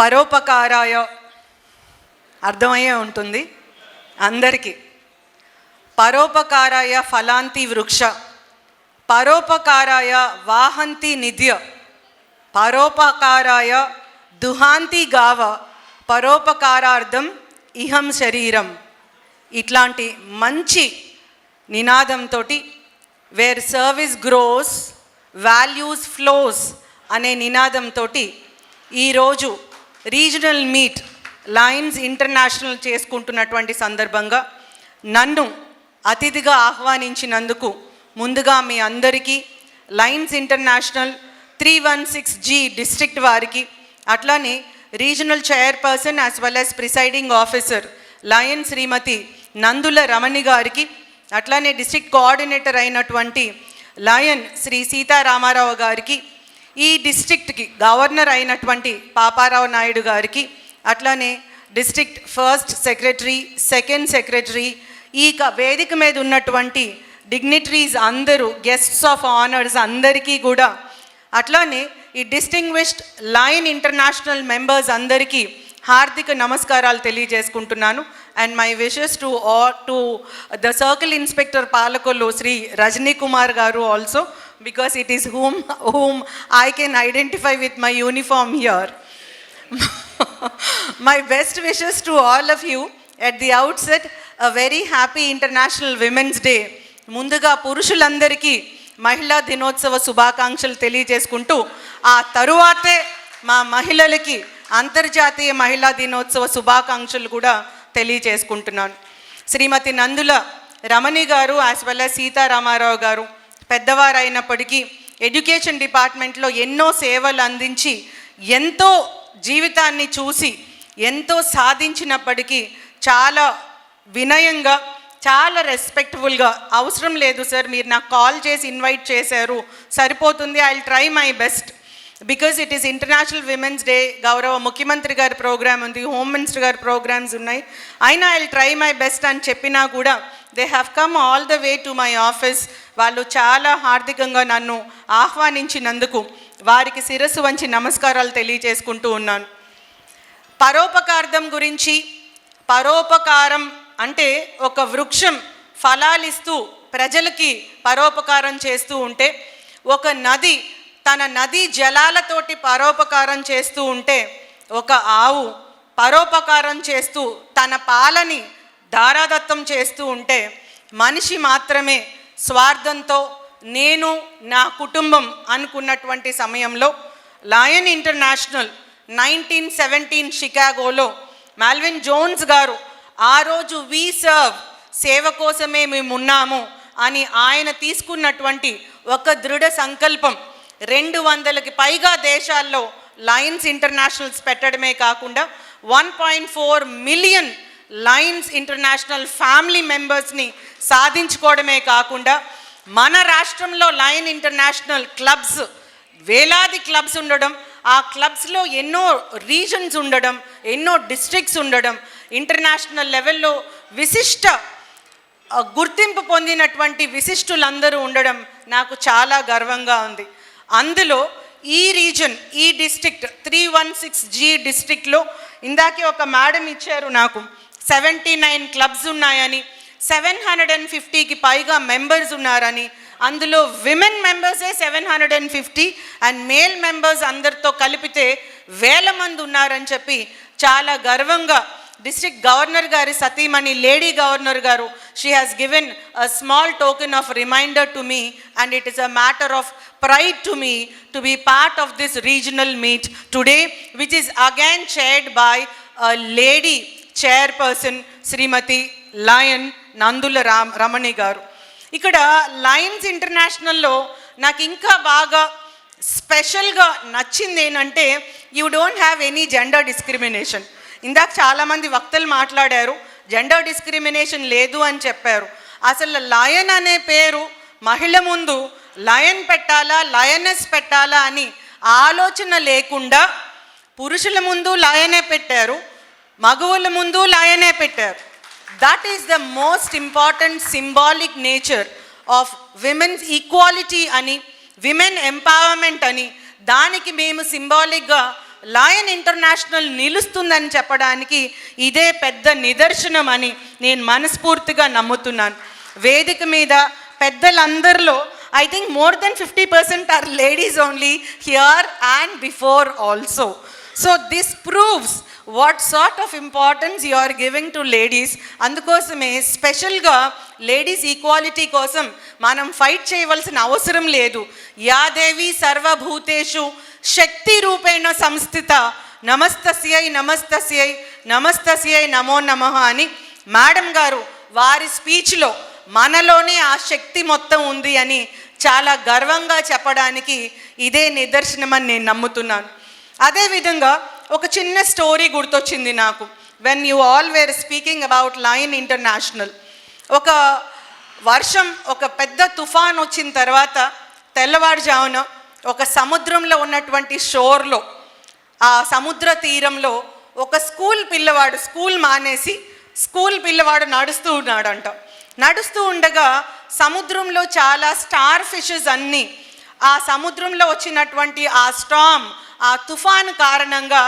పరోపకారాయ అర్థమయ్యే ఉంటుంది అందరికీ. పరోపకారాయ ఫలాంతి వృక్ష, పరోపకారాయ వాహంతి నిధ్య, పరోపకారాయ దుహాంతి గావ, పరోపకారార్థం ఇహం శరీరం. ఇట్లాంటి మంచి నినాదంతో where service grows values flows అనే నినాదంతో ఈరోజు రీజనల్ మీట్ లయన్స్ ఇంటర్నేషనల్ చేసుకుంటున్నటువంటి సందర్భంగా నన్ను అతిథిగా ఆహ్వానించినందుకు ముందుగా మీ అందరికీ లయన్స్ ఇంటర్నేషనల్ 316G డిస్ట్రిక్ట్ వారికి, అట్లానే regional chairperson as well as presiding officer lion Shrimati Nandula Ramani గారికి, అట్లానే డిస్ట్రిక్ట్ కోఆర్డినేటర్ అయినటువంటి లయన్ శ్రీ సీతారామారావు గారికి, ఈ డిస్ట్రిక్ట్కి గవర్నర్ అయినటువంటి పాపారావు నాయుడు గారికి, అట్లానే district first secretary, second secretary, ఈ వేదిక మీద ఉన్నటువంటి డిగ్నిటరీస్ అందరూ, గెస్ట్స్ ఆఫ్ ఆనర్స్ అందరికీ కూడా, అట్లానే ఈ డిస్టింగ్విష్డ్ లయన్ ఇంటర్నేషనల్ మెంబర్స్ అందరికీ హార్దిక నమస్కారాలు తెలియజేసుకుంటున్నాను. And my wishes to the circle inspector Palakollu Shri Rajani Kumar గారు also, because it is whom I can identify with my uniform here. My best wishes to all of you. At the outset, a very happy International Women's Day. ముందుగా పురుషులందరికీ మహిళా దినోత్సవ శుభాకాంక్షలు తెలియజేసుకుంటూ, ఆ తరువాతే మా మహిళలకి అంతర్జాతీయ మహిళా దినోత్సవ శుభాకాంక్షలు కూడా తెలియజేసుకుంటున్నాను. శ్రీమతి నందుల రమణి గారు యాజ్ వెల్ యాజ్ సీతారామారావు గారు పెద్దవారు అయినప్పటికీ ఎడ్యుకేషన్ డిపార్ట్మెంట్లో ఎన్నో సేవలు అందించి ఎంతో జీవితాన్ని చూసి ఎంతో సాధించినప్పటికీ చాలా వినయంగా, చాలా రెస్పెక్ట్ఫుల్గా, అవసరం లేదు సార్ మీరు నాకు కాల్ చేసి ఇన్వైట్ చేశారు సరిపోతుంది, I will try my best, because it is international women's day, గౌరవ ముఖ్యమంత్రి గారి ప్రోగ్రామ్ ఉంది, హోమ్ మినిస్టర్ గారి ప్రోగ్రామ్స్ ఉన్నాయి, అయినా I will try my best అని చెప్పినా కూడా they have come all the way to my office. వాళ్ళు చాలా హార్దికంగా నన్ను ఆహ్వానించినందుకు వారికి శిరస్సు వంచి నమస్కారాలు తెలియజేసుకుంటూ ఉన్నాను. పరోపకార్థం గురించి, పరోపకారం అంటే ఒక వృక్షం ఫలాలిస్తూ ప్రజలకి పరోపకారం చేస్తూ ఉంటే, ఒక నది తన నదీ జలాలతోటి పరోపకారం చేస్తూ ఉంటే, ఒక ఆవు పరోపకారం చేస్తూ తన పాలని దారాదత్తం చేస్తూ ఉంటే, మనిషి మాత్రమే స్వార్థంతో నేను నా కుటుంబం అనుకున్నటువంటి సమయంలో లయన్ ఇంటర్నేషనల్ 1917 షికాగోలో మాల్విన్ జోన్స్ గారు ఆ రోజు వి సర్వ్ సేవ కోసమే మేము ఉన్నాము అని ఆయన తీసుకున్నటువంటి ఒక దృఢ సంకల్పం 200కి పైగా దేశాల్లో లయన్స్ ఇంటర్నేషనల్స్ పెట్టడమే కాకుండా 1.4 మిలియన్ లయన్స్ ఇంటర్నేషనల్ ఫ్యామిలీ మెంబర్స్ని సాధించుకోవడమే కాకుండా మన రాష్ట్రంలో లయన్ ఇంటర్నేషనల్ క్లబ్స్, వేలాది క్లబ్స్ ఉండడం, ఆ క్లబ్స్లో ఎన్నో రీజన్స్ ఉండడం, ఎన్నో డిస్ట్రిక్ట్స్ ఉండడం, ఇంటర్నేషనల్ లెవెల్లో విశిష్ట గుర్తింపు పొందినటువంటి విశిష్టులందరూ ఉండడం నాకు చాలా గర్వంగా ఉంది. అందులో ఈ రీజన్, ఈ డిస్ట్రిక్ట్ 316G డిస్ట్రిక్ట్లో ఇందాకే ఒక మేడం ఇచ్చారు నాకు 79 క్లబ్స్ ఉన్నాయని, 750కి పైగా మెంబర్స్ ఉన్నారని, అందులో విమెన్ మెంబర్సే 750 అండ్ మేల్ మెంబర్స్ అందరితో కలిపితే 1000 మంది ఉన్నారని చెప్పి చాలా గర్వంగా డిస్ట్రిక్ట్ గవర్నర్ గారి సతీమణి లేడీ గవర్నర్ గారు, she has given a small token of reminder to me and it is a matter of pride to me to be part of this regional meet today, which is again chaired by a lady chairperson Srimati Lion Nandula Ramani garu. ఇక్కడ Lions ఇంటర్నేషనల్లో నాకు ఇంకా బాగా స్పెషల్గా నచ్చింది ఏంటంటే, you don't have any gender discrimination. ఇందాక చాలామంది వక్తలు మాట్లాడారు, జెండర్ డిస్క్రిమినేషన్ లేదు అని చెప్పారు. అసలు లయన్ అనే పేరు మహిళ ముందు లయన్ పెట్టాలా, లయనెస్ పెట్టాలా అని ఆలోచన లేకుండా పురుషుల ముందు లయనే పెట్టారు, మగవుల ముందు లయనే పెట్టారు. That is the most important symbolic nature of women's equality అని, విమెన్ ఎంపవర్మెంట్ అని, దానికి మేము సింబాలిక్గా లయన్ ఇంటర్నేషనల్ నిలుస్తుందని చెప్పడానికి ఇదే పెద్ద నిదర్శనం అని నేను మనస్ఫూర్తిగా నమ్ముతున్నాను. వేదిక మీద పెద్దలందరిలో I think more than 50% are ladies only here and before also. So this proves what sort of importance you are giving to ladies. అందుకోసమే స్పెషల్గా లేడీస్ ఈక్వాలిటీ కోసం మనం ఫైట్ చేయవలసిన అవసరం లేదు. యాదేవి సర్వభూతేషు శక్తి రూపేణ సంస్థిత నమస్తస్యై నమస్తస్యై నమస్తస్యై నమో నమః అని మేడం గారు వారి స్పీచ్లో మనలోనే ఆ శక్తి మొత్తం ఉంది అని చాలా గర్వంగా చెప్పడానికి ఇదే నిదర్శనమని నేను నమ్ముతున్నాను. అదేవిధంగా ఒక చిన్న స్టోరీ గుర్తొచ్చింది నాకు. When you all were speaking about lion international, ఒక వర్షం ఒక పెద్ద తుఫాన్ వచ్చిన తర్వాత తెల్లవారుజామున ఒక సముద్రంలో ఉన్నటువంటి షోర్లో, ఆ సముద్ర తీరంలో ఒక స్కూల్ మానేసి స్కూల్ పిల్లవాడు నడుస్తూ ఉన్నాడంట. నడుస్తూ ఉండగా సముద్రంలో చాలా స్టార్ ఫిషెస్ అన్నీ ఆ సముద్రంలో వచ్చినటువంటి ఆ స్టామ్, ఆ తుఫాను కారణంగా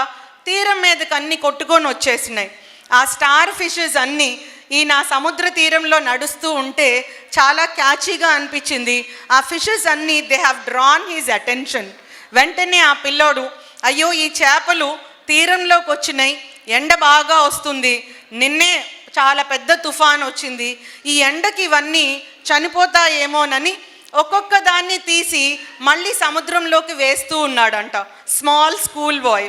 తీరం మీదకి అన్నీ కొట్టుకొని వచ్చేసినాయి. ఆ స్టార్ ఫిషెస్ అన్నీ ఈయన సముద్ర తీరంలో నడుస్తూ ఉంటే చాలా క్యాచీగా అనిపించింది. ఆ ఫిషెస్ అన్నీ they have drawn his attention. వెంటనే ఆ పిల్లోడు, అయ్యో ఈ చేపలు తీరంలోకి వచ్చినాయి, ఎండ బాగా వస్తుంది, నిన్నే చాలా పెద్ద తుఫాన్ వచ్చింది, ఈ ఎండకి ఇవన్నీ చనిపోతాయేమోనని ఒక్కొక్క దాన్ని తీసి మళ్ళీ సముద్రంలోకి వేస్తూ ఉన్నాడంట స్మాల్ స్కూల్ బాయ్.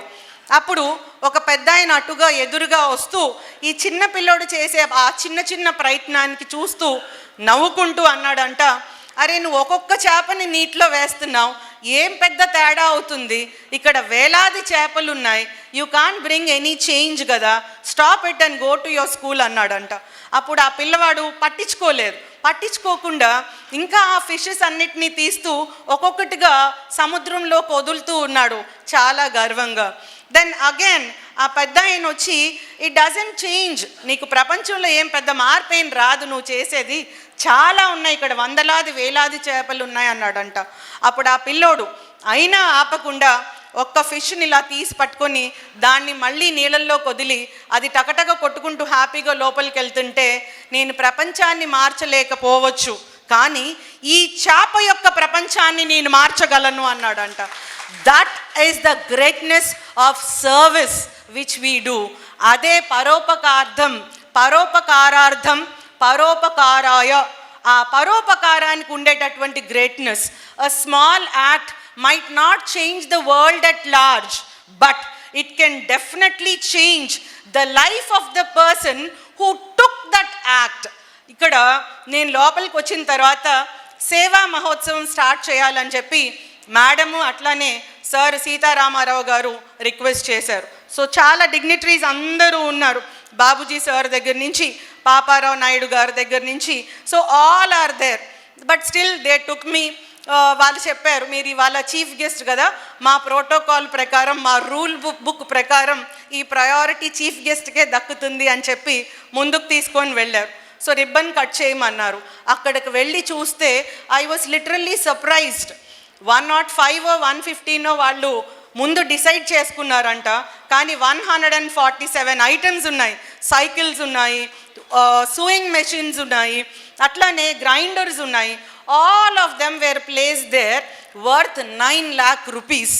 అప్పుడు ఒక పెద్ద ఆయన అటుగా ఎదురుగా వస్తూ ఈ చిన్న పిల్లోడు చేసే ఆ చిన్న చిన్న ప్రయత్నానికి చూస్తూ నవ్వుకుంటూ అన్నాడంట, అరే నువ్వు ఒక్కొక్క చేపని నీటిలో వేస్తున్నావు, ఏం పెద్ద తేడా అవుతుంది, ఇక్కడ వేలాది చేపలు ఉన్నాయి, you can't bring any change కదా, stop it and go to your school అన్నాడంట. అప్పుడు ఆ పిల్లవాడు పట్టించుకోకుండా ఇంకా ఆ ఫిషెస్ అన్నిటినీ తీస్తూ ఒక్కొక్కటిగా సముద్రంలోకి వదులుతూ ఉన్నాడు చాలా గర్వంగా. దెన్ అగైన్ ఆ పెద్ద ఆయన వచ్చి, ఇట్ డజంట్ చేంజ్, నీకు ప్రపంచంలో ఏం పెద్ద మార్పు ఏం రాదు, నువ్వు చేసేది చాలా ఉన్నాయి, ఇక్కడ వందలాది వేలాది చేపలు ఉన్నాయి అన్నాడంట. అప్పుడు ఆ పిల్లోడు అయినా ఆపకుండా ఒక్క ఫిష్ని ఇలా తీసి పట్టుకొని దాన్ని మళ్ళీ నీళ్ళల్లోకి వదిలి అది టకటక కొట్టుకుంటూ హ్యాపీగా లోపలికి వెళ్తుంటే, నేను ప్రపంచాన్ని మార్చలేకపోవచ్చు కానీ ఈ చేప యొక్క ప్రపంచాన్ని నేను మార్చగలను అన్నాడంట. That is the greatness of service which we do. అదే పరోపకారార్థం పరోపకారాయ, ఆ పరోపకారానికి ఉండేటటువంటి greatness. A small act might not change the world at large, but it can definitely change the life of the person who took that act. ఇక్కడ నేను లోపలికి వచ్చిన తర్వాత సేవా మహోత్సవం స్టార్ట్ చేయాలని చెప్పి మేడము అట్లానే సార్ సీతారామారావు గారు రిక్వెస్ట్ చేశారు. సో చాలా డిగ్నిటరీస్ అందరూ ఉన్నారు, బాబుజీ సార్ దగ్గర నుంచి పాపారావు నాయుడు గారి దగ్గర నుంచి, so all are there. But still they took me. వాళ్ళు చెప్పారు, మీరు ఇవాళ చీఫ్ గెస్ట్ కదా, మా ప్రోటోకాల్ ప్రకారం మా రూల్ బుక్ ప్రకారం ఈ ప్రయారిటీ చీఫ్ గెస్ట్కే దక్కుతుంది అని చెప్పి ముందుకు తీసుకొని వెళ్ళారు. సో రిబ్బన్ కట్ చేయమన్నారు. అక్కడికి వెళ్ళి చూస్తే ఐ వాజ్ లిటరల్లీ సర్ప్రైజ్డ్. 105 115 వాళ్ళు ముందు డిసైడ్ చేసుకున్నారంట, కానీ 147 ఐటమ్స్ ఉన్నాయి. సైకిల్స్ ఉన్నాయి, సూయింగ్ మెషిన్స్ ఉన్నాయి, అట్లానే గ్రైండర్స్ ఉన్నాయి. All of them were placed there worth 9 lakh rupees.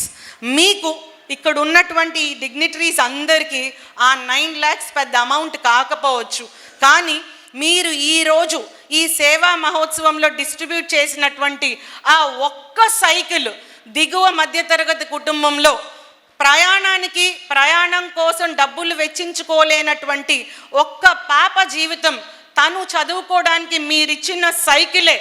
మీకు ఇక్కడ ఉన్నటువంటి డిగ్నిటరీస్ అందరికీ ఆ 9 lakhs పెద్ద అమౌంట్ కాకపోవచ్చు, కానీ మీరు ఈరోజు ఈ సేవా మహోత్సవంలో డిస్ట్రిబ్యూట్ చేసినటువంటి ఆ ఒక్క సైకిల్ దిగువ మధ్యతరగతి కుటుంబంలో ప్రయాణం కోసం డబ్బులు వెచ్చించుకోలేనటువంటి ఒక్క పాప జీవితం తను చదువుకోవడానికి మీరిచ్చిన సైకిలే,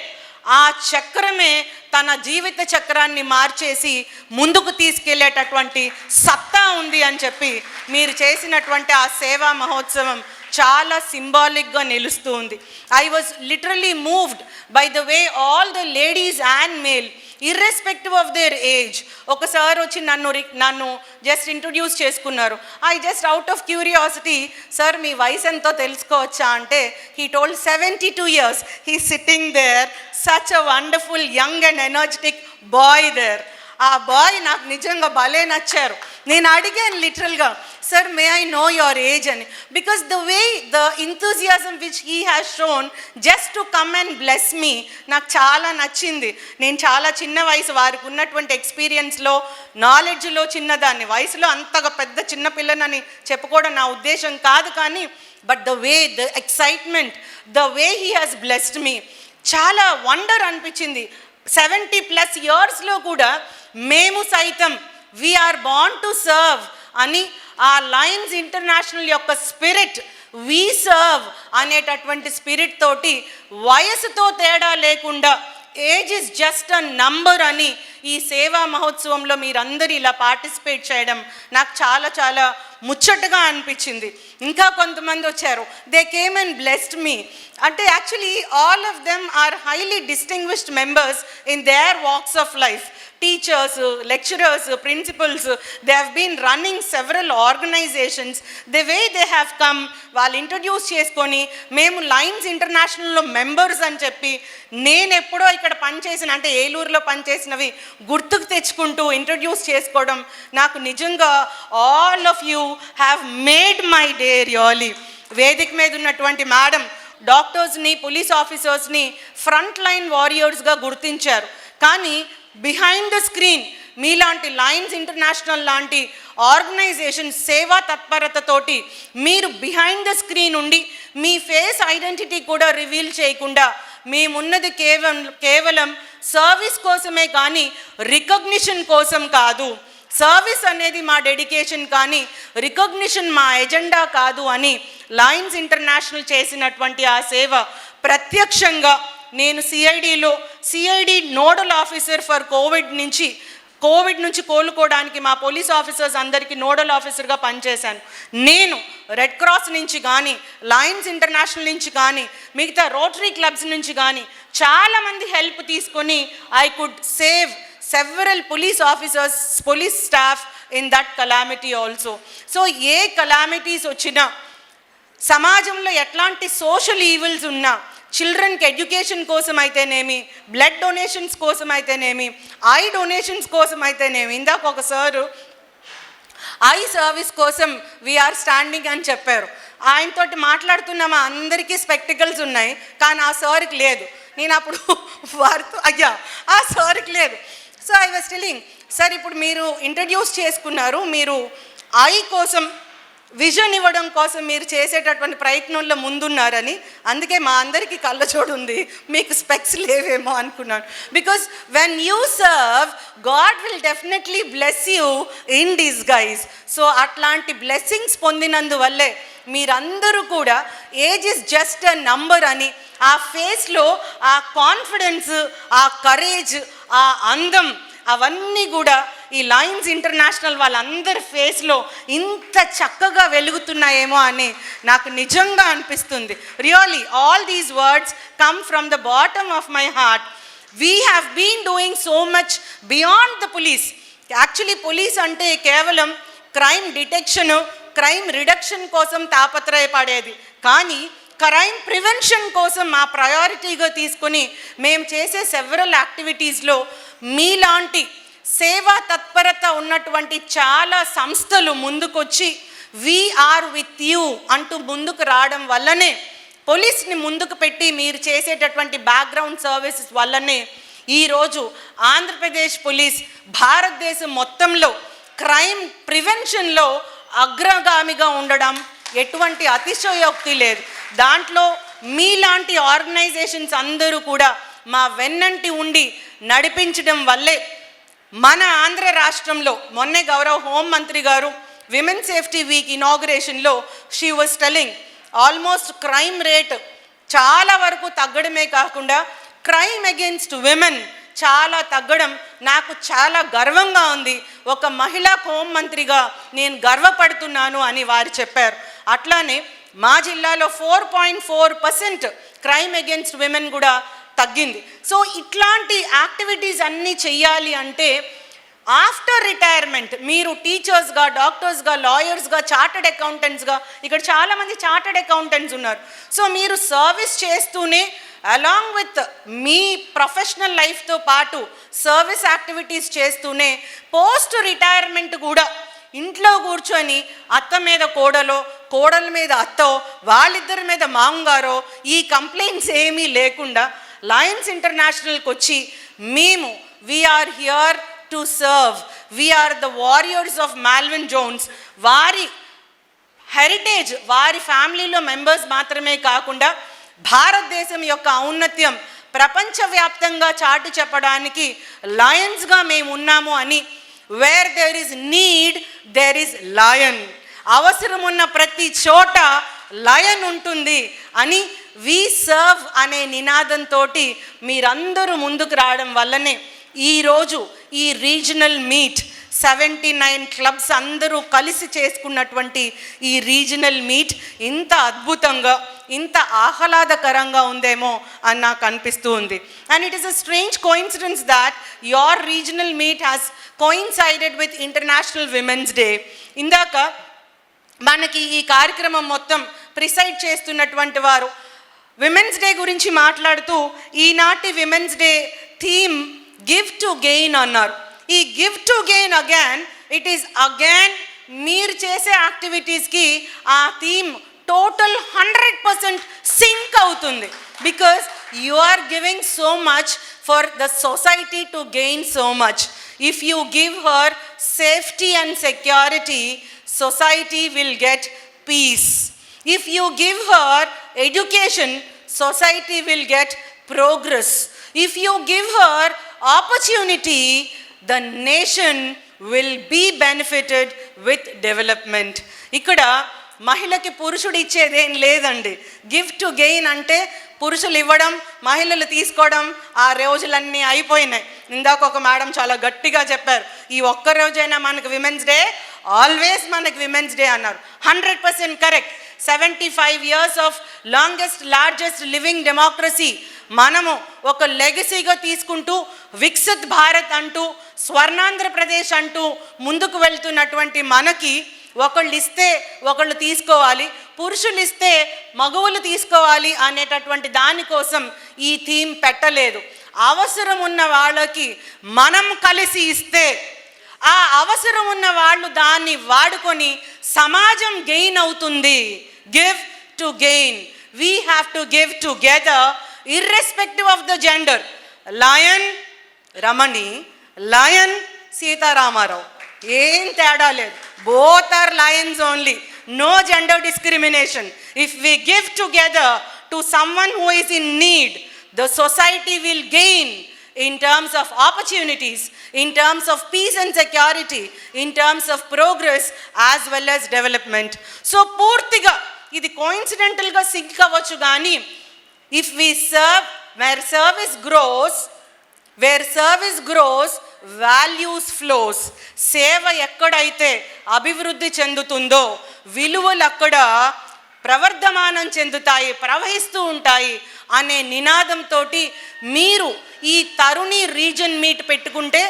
ఆ చక్రమే తన జీవిత చక్రాన్ని మార్చేసి ముందుకు తీసుకెళ్లేటటువంటి సత్తా ఉంది అని చెప్పి మీరు చేసినటువంటి ఆ సేవా మహోత్సవం చాలా సింబాలిక్గా నిలుస్తూ ఉంది. I was literally moved by the way all the ladies and male irrespective of their age. ఒకసారి వచ్చి నన్ను జస్ట్ ఇంట్రొడ్యూస్ చేసుకున్నారు. I just out of curiosity, sir మీ వయసు ఎంతో తెలుసుకోవచ్చా అంటే he told 72 years. He sitting there, such a wonderful young and energetic boy there. ఆ బాయ్ నాకు నిజంగా భలే నచ్చారు. నేను అడిగాను లిటరల్గా, sir may I know your age అని, because the enthusiasm which he has shown just to come and bless me నాకు చాలా నచ్చింది. నేను చాలా చిన్న వయసు, వారికి ఉన్నటువంటి ఎక్స్పీరియన్స్లో నాలెడ్జ్లో చిన్నదాన్ని, వయసులో అంతగా పెద్ద చిన్న పిల్లనని చెప్పుకోవడం నా ఉద్దేశం కాదు, కానీ but the excitement, the way he has blessed మీ చాలా వండర్ అనిపించింది. 70+ ఇయర్స్లో కూడా మేము సైతం వీఆర్ బార్న్ టు సర్వ్ అని ఆ లయన్స్ ఇంటర్నేషనల్ యొక్క స్పిరిట్, వీ సర్వ్ అనేటటువంటి స్పిరిట్ తోటి వయసుతో తేడా లేకుండా age is just a number అని ఈ సేవా మహోత్సవంలో మీరందరూ ఇలా పార్టిసిపేట్ చేయడం నాకు చాలా చాలా ముచ్చటగా అనిపించింది. ఇంకా కొంతమంది వచ్చారు, they came and blessed me. అంటే actually all of them are highly distinguished members in their walks of life. Teachers, lecturers, principals, they have been running several organizations. The way they have come, వాళ్ళు introduce చేసుకొని మేము Lions ఇంటర్నేషనల్లో members అని చెప్పి, నేను ఎప్పుడో ఇక్కడ పనిచేసిన అంటే ఏలూరులో పనిచేసినవి గుర్తుకు తెచ్చుకుంటూ ఇంట్రడ్యూస్ చేసుకోవడం నాకు నిజంగా all of you have made my day really. వేదిక మీద ఉన్నటువంటి మేడం డాక్టర్స్ని, పోలీస్ ఆఫీసర్స్ని ఫ్రంట్ లైన్ వారియర్స్గా గుర్తించారు, కానీ బిహైండ్ ద స్క్రీన్ మీలాంటి లయన్స్ ఇంటర్నేషనల్ లాంటి ఆర్గనైజేషన్ సేవా తత్పరతతోటి మీరు బిహైండ్ ద స్క్రీన్ ఉండి మీ ఫేస్ ఐడెంటిటీ కూడా రివీల్ చేయకుండా మేమున్నది కేవలం సర్వీస్ కోసమే కానీ రికగ్నిషన్ కోసం కాదు. సర్వీస్ అనేది మా డెడికేషన్ కానీ రికగ్నిషన్ మా ఎజెండా కాదు అని లయన్స్ ఇంటర్నేషనల్ చేసినటువంటి ఆ సేవ ప్రత్యక్షంగా నేను CID nodal officer for Covid నుంచి కోలుకోవడానికి మా పోలీస్ ఆఫీసర్స్ అందరికీ నోడల్ ఆఫీసర్గా పనిచేశాను. నేను రెడ్ క్రాస్ నుంచి కానీ, లయన్స్ ఇంటర్నేషనల్ నుంచి కానీ, మిగతా రోటరీ క్లబ్స్ నుంచి కానీ చాలామంది హెల్ప్ తీసుకొని I could save several police officers, police staff in that calamity also. So A calamities వచ్చినా, సమాజంలో ఎట్లాంటి సోషల్ ఈవిల్స్ ఉన్నా, చిల్డ్రన్కి ఎడ్యుకేషన్ కోసం అయితేనేమి, బ్లడ్ డొనేషన్స్ కోసం అయితేనేమి, ఐ డొనేషన్స్ కోసం అయితేనేమి, ఇందాక ఒక సారు ఐ సర్వీస్ కోసం వీఆర్ స్టాండింగ్ అని చెప్పారు. ఆయనతోటి మాట్లాడుతున్నామా, అందరికీ స్పెక్టికల్స్ ఉన్నాయి, కానీ ఆ సార్కి లేదు. నేను అప్పుడు వారితో ఆ సార్కి లేదు. So I was telling, sir ఇప్పుడు మీరు ఇంట్రడ్యూస్ చేసుకున్నారు, మీరు ఐ కోసం విజన్ ఇవ్వడం కోసం మీరు చేసేటటువంటి ప్రయత్నంలో ముందున్నారని, అందుకే మా అందరికీ కళ్ళజోడు ఉంది, మీకు స్పెక్స్ లేవేమో అనుకున్నాను. Because when you serve, God will definitely bless you in disguise. So అట్లాంటి బ్లెస్సింగ్స్ పొందినందువల్లే మీరందరూ కూడా age is just a number అని ఆ ఫేస్లో ఆ కాన్ఫిడెన్స్, ఆ కరేజ్, ఆ అందం అవన్నీ కూడా ఈ లయన్స్ ఇంటర్నేషనల్ వాళ్ళందరి ఫేస్లో ఇంత చక్కగా వెలుగుతున్నాయేమో అని నాకు నిజంగా అనిపిస్తుంది. Really all these words come from the bottom of my heart. We have been doing so much beyond the police. Actually police అంటే కేవలం క్రైమ్ డిటెక్షను, క్రైమ్ రిడక్షన్ కోసం తాపత్రయపడేది, కానీ క్రైమ్ ప్రివెన్షన్ కోసం మా ప్రయారిటీగా తీసుకొని మేము చేసే సెవరల్ యాక్టివిటీస్లో మీలాంటి సేవా తత్పరత ఉన్నటువంటి చాలా సంస్థలు ముందుకొచ్చి వీఆర్ విత్ యూ అంటూ ముందుకు రావడం వల్లనే, పోలీస్ని ముందుకు పెట్టి మీరు చేసేటటువంటి బ్యాక్గ్రౌండ్ సర్వీసెస్ వల్లనే ఈరోజు ఆంధ్రప్రదేశ్ పోలీస్ భారతదేశం మొత్తంలో క్రైమ్ ప్రివెన్షన్లో అగ్రగామిగా ఉండడం ఎటువంటి అతిశయోక్తి లేదు. దాంట్లో మీలాంటి ఆర్గనైజేషన్స్ అందరూ కూడా మా వెన్నంటి ఉండి నడిపించడం వల్లే మన ఆంధ్ర రాష్ట్రంలో మొన్నే గౌరవ హోంమంత్రి గారు విమెన్ సేఫ్టీ వీక్ ఇనాగ్రేషన్లో she was telling almost crime rate చాలా వరకు తగ్గడమే కాకుండా క్రైమ్ అగెయిన్స్ట్ విమెన్ చాలా తగ్గడం నాకు చాలా గర్వంగా ఉంది. ఒక మహిళా హోంమంత్రిగా నేను గర్వపడుతున్నాను అని వారు చెప్పారు. అట్లానే మా జిల్లాలో 4.4% క్రైమ్ అగెయిన్స్ట్ విమెన్ కూడా తగ్గింది. సో ఇట్లాంటి యాక్టివిటీస్ అన్నీ చెయ్యాలి అంటే ఆఫ్టర్ రిటైర్మెంట్ మీరు టీచర్స్గా, డాక్టర్స్గా, లాయర్స్గా, చార్టెడ్ అకౌంటెంట్స్గా, ఇక్కడ చాలామంది చార్టెడ్ అకౌంటెంట్స్ ఉన్నారు. సో మీరు సర్వీస్ చేస్తూనే అలాంగ్ విత్ మీ ప్రొఫెషనల్ లైఫ్తో పాటు సర్వీస్ యాక్టివిటీస్ చేస్తూనే పోస్ట్ రిటైర్మెంట్ కూడా ఇంట్లో కూర్చొని అత్త మీద కోడలో, కోడల మీద అత్తో, వాళ్ళిద్దరి మీద మామగారో ఈ కంప్లైంట్స్ ఏమీ లేకుండా లయన్స్ ఇంటర్నేషనల్కి వచ్చి మేము we are here to serve, we are the warriors of Melvin Jones, వారి హెరిటేజ్ వారి ఫ్యామిలీలో మెంబర్స్ మాత్రమే కాకుండా భారతదేశం యొక్క ఔన్నత్యం ప్రపంచవ్యాప్తంగా చాటు చెప్పడానికి లయన్స్గా మేము ఉన్నాము అని, where there is need there is lion, అవసరం ఉన్న ప్రతి చోట లయన్ ఉంటుంది అని వి సర్వ్ అనే నినాదంతో మీరందరూ ముందుకు రావడం వల్లనే ఈరోజు ఈ రీజనల్ మీట్ 79 క్లబ్స్ అందరూ కలిసి చేసుకున్నటువంటి ఈ రీజనల్ మీట్ ఇంత అద్భుతంగా, ఇంత ఆహ్లాదకరంగా ఉందేమో అని నాకు అనిపిస్తూ ఉంది. And it is a strange coincidence that your regional meet has coincided with international women's day. ఇందాక మనకి ఈ కార్యక్రమం మొత్తం ప్రిసైడ్ చేస్తున్నటువంటి వారు విమెన్స్ డే గురించి మాట్లాడుతూ ఈనాటి women's day theme give to gain అన్నారు. ఈ give to gain again it is again మీరు చేసే యాక్టివిటీస్కి ఆ థీమ్ టోటల్ 100% సింక్ అవుతుంది. Because you are giving so much for the society to gain so much. If you give her safety and security, society will get peace. If you give her education, society will get progress. If you give her opportunity, the nation will be benefited with development. ఇక్కడ మహిళకి పురుషుడు ఇచ్చేదేం లేదండి. Gift to gain అంటే పురుషులు ఇవ్వడం, మహిళలు తీసుకోవడం, ఆ రోజులన్నీ అయిపోయినాయి. ఇందాక ఒక మేడం చాలా గట్టిగా చెప్పారు, ఈ ఒక్క రోజైనా మనకు విమెన్స్ డే, ఆల్వేస్ మనకి విమెన్స్ డే అన్నారు. 100% correct. 75 years of longest largest living democracy మనము ఒక లెగసీగా తీసుకుంటూ వికసిత్ భారత్ అంటూ, స్వర్ణాంధ్రప్రదేశ్ అంటూ ముందుకు వెళ్తున్నటువంటి మనకి ఒకళ్ళు ఇస్తే ఒకళ్ళు తీసుకోవాలి, పురుషులు ఇస్తే మగవులు తీసుకోవాలి అనేటటువంటి దానికోసం ఈ థీమ్ పెట్టలేదు. అవసరం ఉన్న వాళ్ళకి మనం కలిసి ఇస్తే ఆ అవసరం ఉన్న వాళ్ళు దాన్ని వాడుకొని సమాజం గెయిన్ అవుతుంది. Give to gain. We have to give together irrespective of the gender. Lion Ramani, lion Sitaramarao, ఏం తేడా లేదు. Both are lions only. No gender discrimination. If we give together to someone who is in need, the society will gain in terms of opportunities, in terms of peace and security, in terms of progress as well as development. So పూర్తిగా ఇది కోయిన్సిడెంటల్గా sync అవ్వచ్చు, కానీ if we serve, where service grows values flows. సేవ ఎక్కడైతే అభివృద్ధి చెందుతుందో విలువలు అక్కడ ప్రవర్ధమానం చెందుతాయి, ప్రవహిస్తూ ఉంటాయి అనే నినాదంతో మీరు ఈ తరుణి రీజన్ మీట్ పెట్టుకుంటే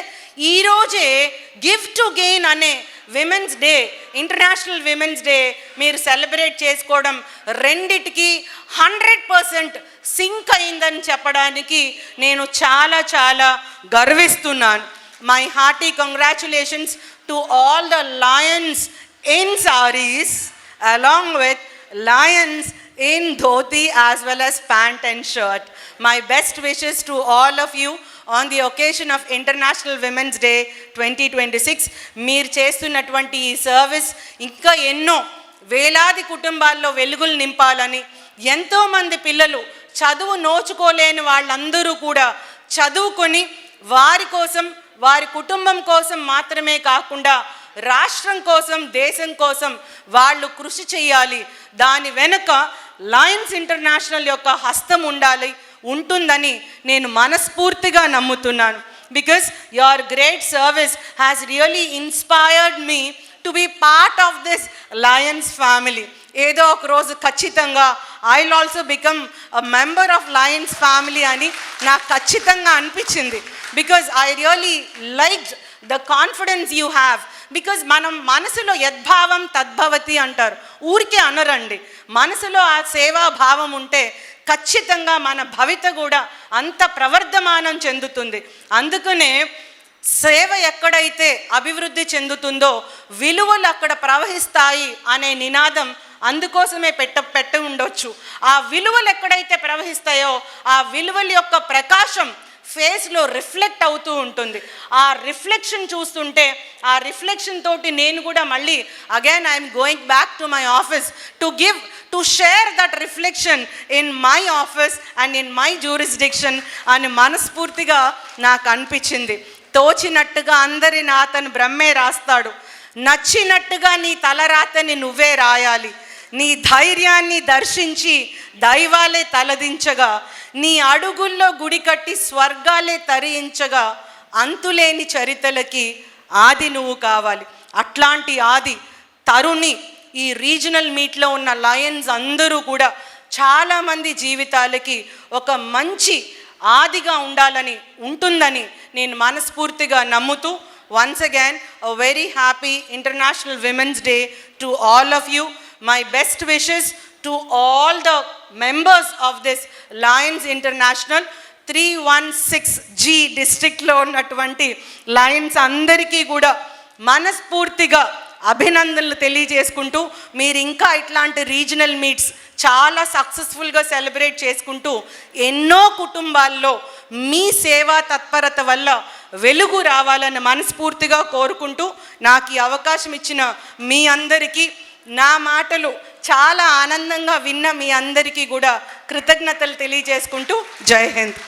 ఈరోజే గివ్ టు గెయిన్ అనే women's day, international women's day మీరు సెలబ్రేట్ చేసుకోవడం రెండిటికి 100% సింక్ అయిందని చెప్పడానికి నేను చాలా చాలా గర్విస్తున్నాను. My hearty congratulations to all the lions in saris along with lions in dhoti as well as pant and shirt. My best wishes to all of you on the occasion of International Women's Day 2026. మీరు చేస్తున్నటువంటి ఈ service ఇంకా ఎన్నో వేలాది కుటుంబాల్లో వెలుగులు నింపాలని, ఎంతోమంది పిల్లలు చదువు నోచుకోలేని వాళ్ళందరూ కూడా చదువుకొని వారి కోసం, వారి కుటుంబం కోసం మాత్రమే కాకుండా రాష్ట్రం కోసం, దేశం కోసం వాళ్ళు కృషి చేయాలి. దాని వెనుక లయన్స్ ఇంటర్నేషనల్ యొక్క హస్తం ఉంటుందని నేను మనస్ఫూర్తిగా నమ్ముతున్నాను. Because your great service has really inspired me to be part of this lions family. ఏదో ఒక రోజు ఖచ్చితంగా I will also become a member of lions family అని నాకు ఖచ్చితంగా అనిపించింది. Because I really liked the confidence you have. Because మనం మనసులో యద్భావం తద్భవతి అంటారు, ఊరికే అనరండి. మనసులో ఆ సేవాభావం ఉంటే ఖచ్చితంగా మన భవిత కూడా అంత ప్రవర్ధమానం చెందుతుంది. అందుకనే సేవ ఎక్కడైతే అభివృద్ధి చెందుతుందో విలువలు అక్కడ ప్రవహిస్తాయి అనే నినాదం అందుకోసమే పెట్ట ఉండొచ్చు. ఆ విలువలు ఎక్కడైతే ప్రవహిస్తాయో ఆ విలువల యొక్క ప్రకాశం ఫేస్లో రిఫ్లెక్ట్ అవుతూ ఉంటుంది. ఆ రిఫ్లెక్షన్ చూస్తుంటే ఆ రిఫ్లెక్షన్ తోటి నేను కూడా మళ్ళీ again I'm going back to my office to share that reflection in my office and in my jurisdiction అని మనస్ఫూర్తిగా నాకు అనిపించింది. తోచినట్టుగా అందరిని అతను బ్రహ్మే రాస్తాడు, నచ్చినట్టుగా నీ తలరాతని నువ్వే రాయాలి, నీ ధైర్యాన్ని దర్శించి దైవాలే తలదించగా, నీ అడుగుల్లో గుడి కట్టి స్వర్గాలే తరించగా, అంతులేని చరితలకి ఆది నువ్వు కావాలి. అట్లాంటి ఆది తరుణి ఈ రీజనల్ మీట్లో ఉన్న లయన్స్ అందరూ కూడా చాలామంది జీవితాలకి ఒక మంచి ఆదిగా ఉంటుందని నేను మనస్ఫూర్తిగా నమ్ముతూ once again a very happy International Women's Day to all of you. My best wishes to all the members of this Lions International 316G డిస్ట్రిక్ట్లో ఉన్నటువంటి లయన్స్ అందరికీ కూడా మనస్ఫూర్తిగా అభినందనలు తెలియజేసుకుంటూ మీరు ఇంకా ఇట్లాంటి రీజనల్ మీట్స్ చాలా సక్సెస్ఫుల్గా సెలబ్రేట్ చేసుకుంటూ ఎన్నో కుటుంబాల్లో మీ సేవా తత్పరత వల్ల వెలుగు రావాలని మనస్ఫూర్తిగా కోరుకుంటూ నాకు ఈ అవకాశం ఇచ్చిన మీ అందరికీ, నా మాటలు చాలా ఆనందంగా విన్న మీ అందరికీ కూడా కృతజ్ఞతలు తెలియజేసుకుంటూ జై హింద్.